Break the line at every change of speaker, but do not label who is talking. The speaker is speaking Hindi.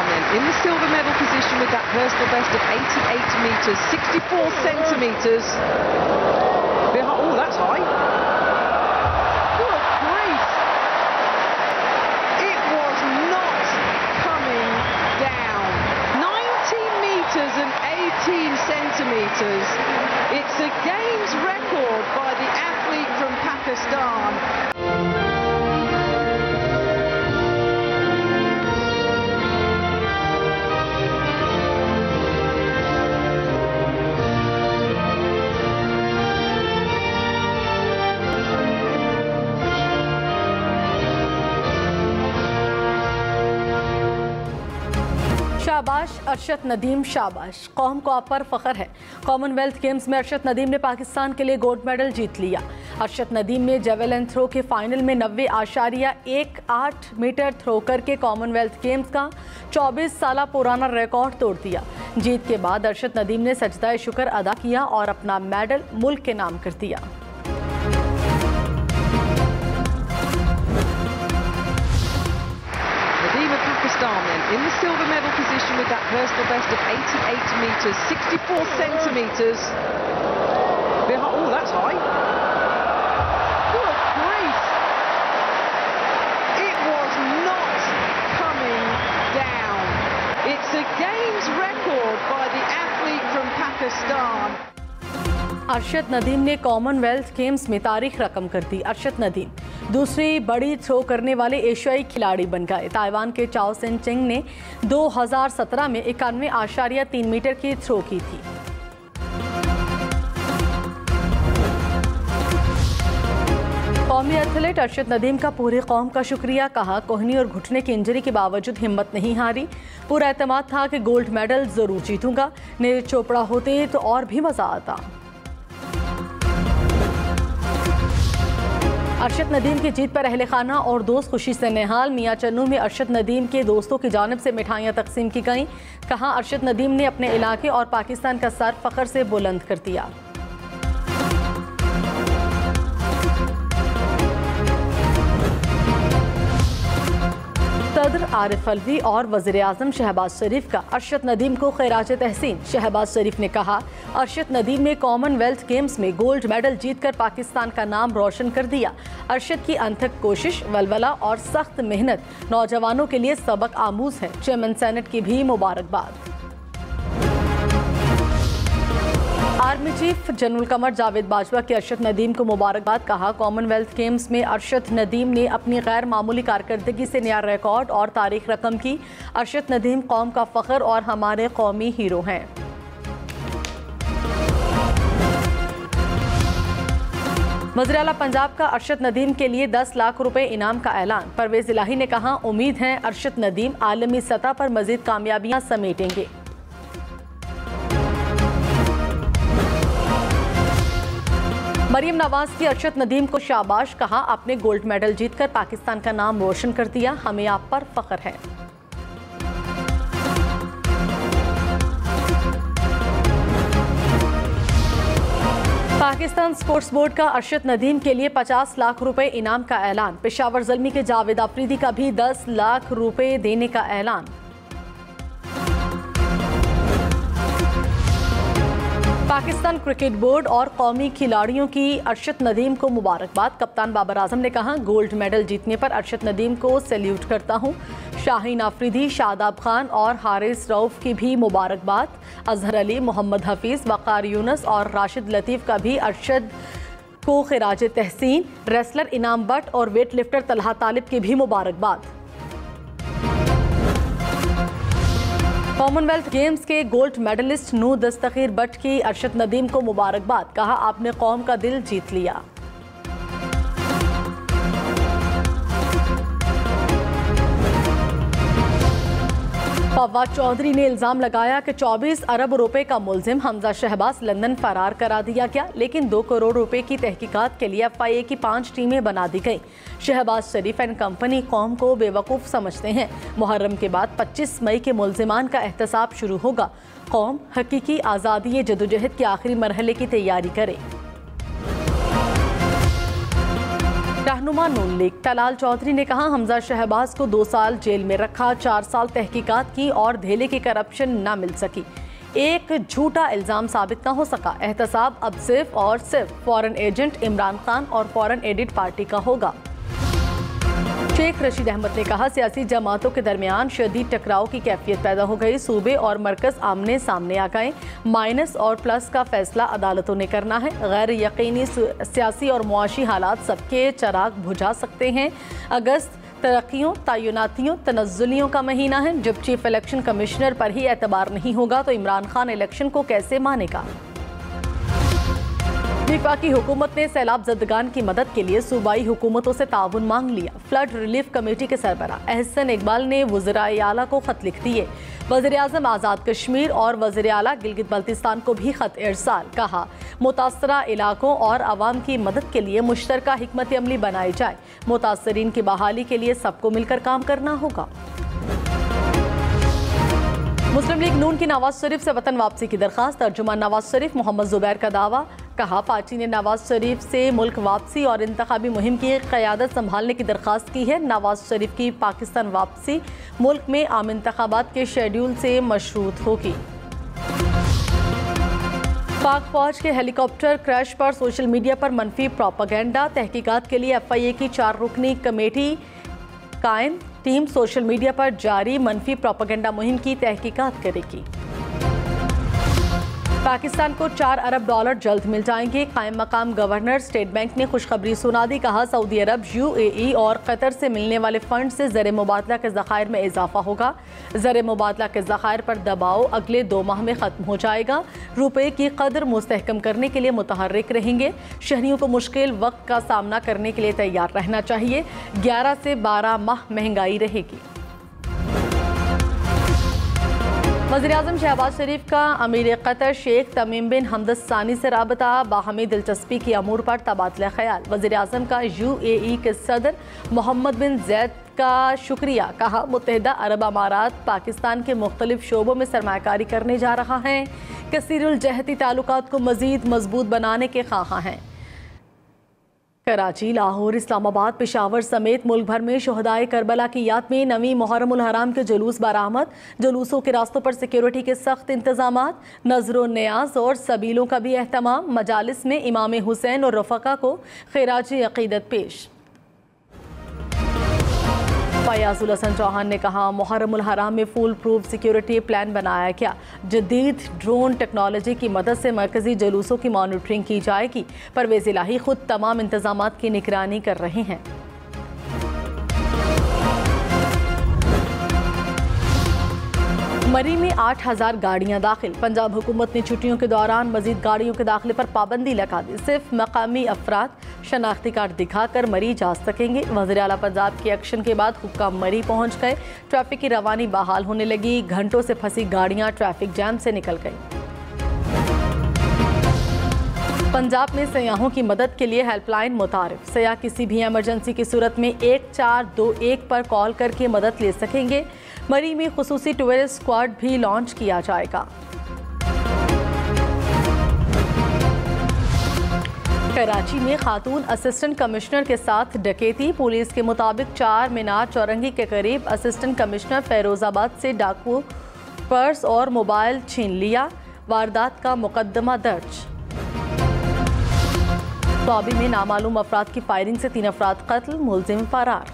Starman in the silver medal position with that personal best of 88 metres, 64 centimetres. Oh, that's high. Good grief. It was not coming down. 90 metres and 18 centimetres. It's a games record by the athlete from Pakistan.
शाबाश अरशद नदीम, शाबाश। कौम को आप पर फख्र है। कॉमनवेल्थ गेम्स में अरशद नदीम ने पाकिस्तान के लिए गोल्ड मेडल जीत लिया। अरशद नदीम ने जेवलिन थ्रो के फाइनल में 90.18 मीटर थ्रो करके कॉमनवेल्थ गेम्स का 24 साल पुराना रिकॉर्ड तोड़ दिया। जीत के बाद अरशद नदीम ने सजदा शुक्र अदा किया और अपना मेडल मुल्क के नाम कर दिया।
Starman in the silver medal position with that personal best of 88 metres, 64 centimetres. Oh, that's high. Good grief. It was not coming down. It's a games record by the athlete from Pakistan.
Arshad Nadeem ने कॉमनवेल्थ गेम्स में तारीख रकम कर दी। अरशद नदीम दूसरी बड़ी थ्रो करने वाले एशियाई खिलाड़ी बन गए। ताइवान के चाओ सेन चिंग ने 2017 में 91.3 मीटर की थ्रो की थी। कौमी एथलीट अरशद नदीम का पूरी कौम का शुक्रिया, कहा कोहनी और घुटने की इंजरी के बावजूद हिम्मत नहीं हारी। पूरा एतमाद था कि गोल्ड मेडल जरूर जीतूंगा। नीरज चोपड़ा होते तो और भी मजा आता। अरशद नदीम की जीत पर अहले खाना और दोस्त खुशी से निहाल। मियां चन्नू में अरशद नदीम के दोस्तों की जानिब से मिठाइयां तकसीम की गईं। कहा अरशद नदीम ने अपने इलाके और पाकिस्तान का सर फख्र से बुलंद कर दिया। सदर आरिफ अलवी और वज़ीर-ए-आज़म शहबाज शरीफ का अरशद नदीम को खैराज तहसीन। शहबाज शरीफ ने कहा अरशद नदीम ने कॉमनवेल्थ गेम्स में गोल्ड मेडल जीतकर पाकिस्तान का नाम रोशन कर दिया। अरशद की अनथक कोशिश, वलवला और सख्त मेहनत नौजवानों के लिए सबक आमूज है। चेयरमैन सेनेट की भी मुबारकबाद। Army chief general Qamar Javed Bajwa की अरशद नदीम को मुबारकबाद। कहा कॉमनवेल्थ गेम्स में अरशद नदीम ने अपनी गैर मामूली कारकर्दगी से नया रिकॉर्ड और तारीख रकम की। अरशद नदीम कौम का फख्र और हमारे कौमी हीरो हैं। वज़ीर आला पंजाब का अरशद नदीम के लिए 10 लाख रुपए इनाम का ऐलान। परवेज इलाही ने कहा उम्मीद है अरशद नदीम आलमी सतह पर मजीद कामयाबियां समेटेंगे। मरियम नवाज की अरशद नदीम को शाबाश। कहा आपने गोल्ड मेडल जीतकर पाकिस्तान का नाम रोशन कर दिया। हमें आप पर फख्र है। पाकिस्तान स्पोर्ट्स बोर्ड का अरशद नदीम के लिए 50 लाख रुपए इनाम का ऐलान। पेशावर ज़ल्मी के जावेद आफरीदी का भी 10 लाख रुपए देने का ऐलान। पाकिस्तान क्रिकेट बोर्ड और कौमी खिलाड़ियों की अरशद नदीम को मुबारकबाद। कप्तान बाबर आजम ने कहा गोल्ड मेडल जीतने पर अरशद नदीम को सैल्यूट करता हूं। शाहीन आफरीदी, शादाब खान और हारिस रऊफ की भी मुबारकबाद। अजहर अली, मोहम्मद हफीज़, वक़ार यूनुस और राशिद लतीफ़ का भी अरशद को खिराज तहसीन। रेसलर इनाम बट और वेट लिफ्टर तलहा तालिब की भी मुबारकबाद। कॉमनवेल्थ गेम्स के गोल्ड मेडलिस्ट नू दस्तगीर बट की अरशद नदीम को मुबारकबाद। कहा आपने कौम का दिल जीत लिया। फवाद चौधरी ने इल्जाम लगाया कि 24 अरब रुपए का मुलजिम हमजा शहबाज लंदन फरार करा दिया गया, लेकिन 2 करोड़ रुपए की तहकीकात के लिए FIA की 5 टीमें बना दी गई। शहबाज शरीफ एंड कंपनी कौम को बेवकूफ़ समझते हैं। मुहर्रम के बाद 25 मई के मुलजिमान का एहतसाब शुरू होगा। कौम हकीकी आज़ादी जदोजहद के आखिरी मरहले की तैयारी करे। रहनुमा नून लीग तलाल चौधरी ने कहा, हमजा शहबाज को 2 साल जेल में रखा, 4 साल तहकीकात की और धेले की करप्शन न मिल सकी, एक झूठा इल्जाम साबित न हो सका। एहतसाब अब सिर्फ और सिर्फ फॉरेन एजेंट इमरान खान और फॉरेन एडिट पार्टी का होगा। शेख रशीद अहमद ने कहा, सियासी जमातों के दरमियान शदीद टकराव की कैफियत पैदा हो गई, सूबे और मरकज आमने सामने आ गए, माइनस और प्लस का फैसला अदालतों ने करना है। गैर यकीनी सियासी और मुआशी हालात सबके चराग बुझा सकते हैं। अगस्त तरक्कियों, तयनातियों, तनज़्ज़ुलियों का महीना है। जब चीफ इलेक्शन कमिश्नर पर ही एतबार नहीं होगा तो इमरान खान इलेक्शन को कैसे मानेगा। वफाकी हुकूमत ने सैलाब ज़दगान की मदद के लिए सूबाई हुकूमतों से ताउन मांग लिया। फ्लड रिलीफ कमेटी के सरबराह एहसन इकबाल ने वज़ीर आला को खत लिख दिए। वज़ीर आज़म आज़ाद कश्मीर और वज़ीर आला गिलगित बल्तिस्तान को भी खत इरसाल। कहा, मुतासरा इलाकों और आवाम की मदद के लिए मुश्तरका हिकमत अमली बनाई जाए। मुतासरीन की बहाली के लिए सबको मिलकर काम करना होगा। मुस्लिम लीग नून की नवाज शरीफ से वतन वापसी की दरख्वास्त। तर्जुमान नवाज शरीफ मोहम्मद जुबैर का दावा। कहा, पार्टी ने नवाज शरीफ से मुल्क वापसी और इंतखाबी मुहिम की क़यादत संभालने की दरख्वास्त की है। नवाज शरीफ की पाकिस्तान वापसी मुल्क में आम इंतखाबात के शेड्यूल से मशरूत होगी। पाक फौज के हेलीकॉप्टर क्रैश पर सोशल मीडिया पर मनफी प्रोपेगेंडा। तहकीकात के लिए FIA की 4 रुकनी कमेटी कायम। टीम सोशल मीडिया पर जारी मनफी प्रोपेगेंडा मुहिम की तहकीकात करेगी। पाकिस्तान को $4 अरब जल्द मिल जाएंगे। कायम मकाम गवर्नर स्टेट बैंक ने खुशखबरी सुना दी। कहा, सऊदी अरब, UAE और कतर से मिलने वाले फंड से ज़र मुबादला के ज़खायर में इजाफा होगा। ज़र मुबादला के ज़खायर पर दबाव अगले 2 माह में ख़त्म हो जाएगा। रुपये की कदर मुस्तहकम करने के लिए मुतहर्रिक रहेंगे। शहरियों को मुश्किल वक्त का सामना करने के लिए तैयार रहना चाहिए। 11 से 12 माह महंगाई रहेगी। वज़ीर-ए-आज़म शहबाज शरीफ का अमीर कतर शेख तमीम बिन हमद सानी से राबता। बाहमी दिलचस्पी की अमूर पर तबादला ख्याल। वज़ीर-ए-आज़म का UAE के सदर मोहम्मद बिन ज़ैद का शुक्रिया। कहा, मुत्तहिदा अरब अमारात पाकिस्तान के मुख्तलिफ शोबों में सरमायाकारी करने जा रहा है। कसीरुल जहती ताल्लुकात को मज़ीद मजबूत बनाने के ख्वाहां हैं। कराची, लाहौर, इस्लामाबाद, पेशावर समेत मुल्क भर में शोहदाए करबला की याद में नवी मुहर्रमुल हराम के जुलूस बरामद। जुलूसों के रास्तों पर सिक्योरिटी के सख्त इंतजामात। नजरो न्याज और सबीलों का भी एहतमाम। मजालिस में इमाम हुसैन और रफ़का को खिराज अक़ीदत पेश। फयाजुल हसन चौहान ने कहा, मुहर्रमुल हराम में फुल प्रूफ सिक्योरिटी प्लान बनाया गया। जदीद ड्रोन टेक्नोलॉजी की मदद से मरकजी जुलूसों की मॉनिटरिंग की जाएगी। परवेज़ इलाही खुद तमाम इंतजामात की निगरानी कर रहे हैं। मरी में 8000 गाड़ियां दाखिल। पंजाब हुकूमत ने छुट्टियों के दौरान मजीद गाड़ियों के दाखिले पर पाबंदी लगा दी। सिर्फ मकामी अफराद शनाख्ती कार्ड दिखाकर मरी जा सकेंगे। वज़ीर आला पंजाब के एक्शन के बाद हुक्काम मरी पहुंच गए। ट्रैफिक की रवानी बहाल होने लगी। घंटों से फंसी गाड़ियां ट्रैफिक जैम से निकल गई। पंजाब में सयाहों की मदद के लिए हेल्पलाइन मुतारिफ। सयाह किसी भी इमरजेंसी की सूरत में 1421 पर कॉल करके मदद ले सकेंगे। मरी में खुसूसी टूरिस्ट स्क्वाड भी लॉन्च किया जाएगा। कराची में खातून असिस्टेंट कमिश्नर के साथ डकैती। पुलिस के मुताबिक 4 मीनार चौरंगी के करीब असिस्टेंट कमिश्नर फैरोजाबाद से डाकू पर्स और मोबाइल छीन लिया। वारदात का मुकदमा दर्ज। तौबी में नामालूम अफराद की फायरिंग से 3 अफराद कत्ल, मुलजिम फरार।